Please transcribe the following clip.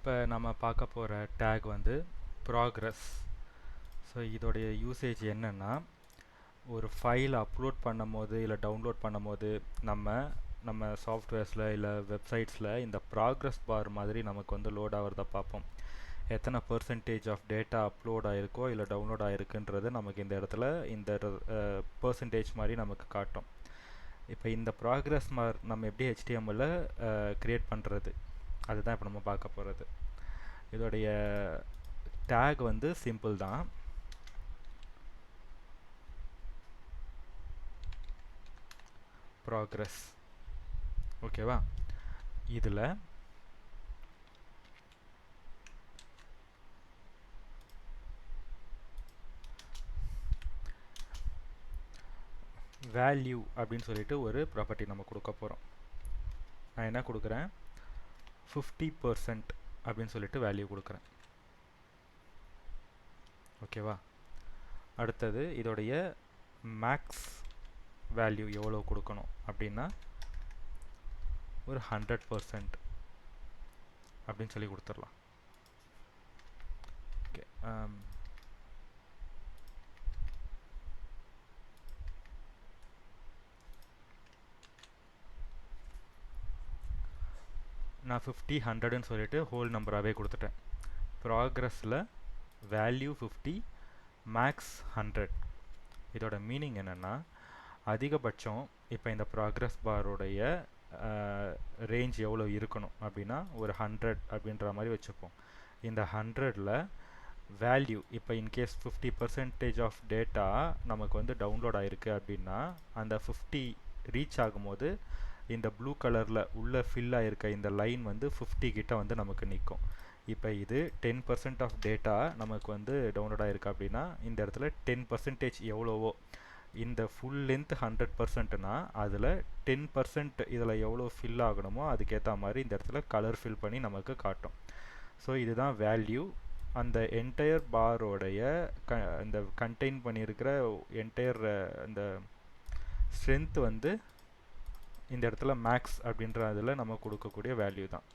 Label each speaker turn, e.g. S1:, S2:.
S1: இப்போ நம்ம பார்க்க போகிற டேக் வந்து ப்ராக்ரஸ். ஸோ இதோடைய யூசேஜ் என்னென்னா, ஒரு ஃபைல் அப்லோட் பண்ணும் போது இல்லை டவுன்லோட் பண்ணும் போது நம்ம சாஃப்ட்வேர்ஸில் இல்லை வெப்சைட்ஸில் இந்த ப்ராக்ரஸ் பார் மாதிரி நமக்கு வந்து லோட் ஆகிறத பார்ப்போம். எத்தனை பர்சன்டேஜ் ஆஃப் டேட்டா அப்லோட் ஆகிருக்கோ இல்லை டவுன்லோட் ஆகிருக்குன்றது நமக்கு இந்த இடத்துல இந்த பர்சன்டேஜ் மாதிரி நமக்கு காட்டும். இப்போ இந்த ப்ராக்ரஸ் பார் நம்ம எப்படி HTML க்ரியேட் பண்ணுறது, அதுதான் இப்போ நம்ம பார்க்க போகிறது. இதோடைய டேக் வந்து சிம்பிள் தான். ப்ராக்ரஸ், ஓகேவா? இதில் வேல்யூ அப்படின்னு சொல்லிட்டு ஒரு ப்ராப்பர்ட்டி நம்ம கொடுக்க போகிறோம். நான் என்ன கொடுக்குறேன், 50% அப்படின்னு சொல்லிட்டு வேல்யூ கொடுக்குறேன். ஓகேவா? அடுத்தது இதோடைய மேக்ஸ் வேல்யூ எவ்வளோ கொடுக்கணும் அப்படின்னா ஒரு 100% அப்படின்னு சொல்லி கொடுத்துடலாம். ஓகே, நான் 50 100ன்னு சொல்லிட்டு ஹோல் நம்பராகவே கொடுத்துட்டேன். ப்ராக்ரஸில் வேல்யூ 50, மேக்ஸ் 100. இதோட மீனிங் என்னென்னா, அதிகபட்சம் இப்போ இந்த ப்ராக்ரஸ் பாரோடைய ரேஞ்ச் எவ்வளோ இருக்கணும் அப்படின்னா ஒரு 100 அப்படின்ற மாதிரி வச்சுப்போம். இந்த 100ல் வேல்யூ இப்போ இன்கேஸ் 50% ஆஃப் டேட்டா நமக்கு வந்து டவுன்லோட் ஆகிருக்கு அப்படின்னா அந்த 50 ரீச் ஆகும்போது இந்த ப்ளூ கலரில் உள்ள ஃபில் ஆகிருக்க இந்த லைன் வந்து 50 கிட்ட வந்து நமக்கு நிற்கும். இப்போ இது 10% ஆஃப் டேட்டா நமக்கு வந்து டவுன்லோட் ஆகிருக்கு அப்படின்னா இந்த இடத்துல 10% எவ்வளவோ, இந்த ஃபுல் லென்த் 100%னா அதில் 10% இதில் எவ்வளோ ஃபில் ஆகணுமோ அதுக்கேற்ற மாதிரி இந்த இடத்துல கலர் ஃபில் பண்ணி நமக்கு காட்டும். ஸோ இதுதான் வேல்யூ. அந்த என்டையர் பாரோடைய இந்த கண்டெயின் பண்ணியிருக்கிற என்டையர் அந்த ஸ்ட்ரென்த் வந்து இந்த இடத்துல மேக்ஸ் அப்படின்ற அதில் நம்ம கொடுக்கக்கூடிய வேல்யூ தான்.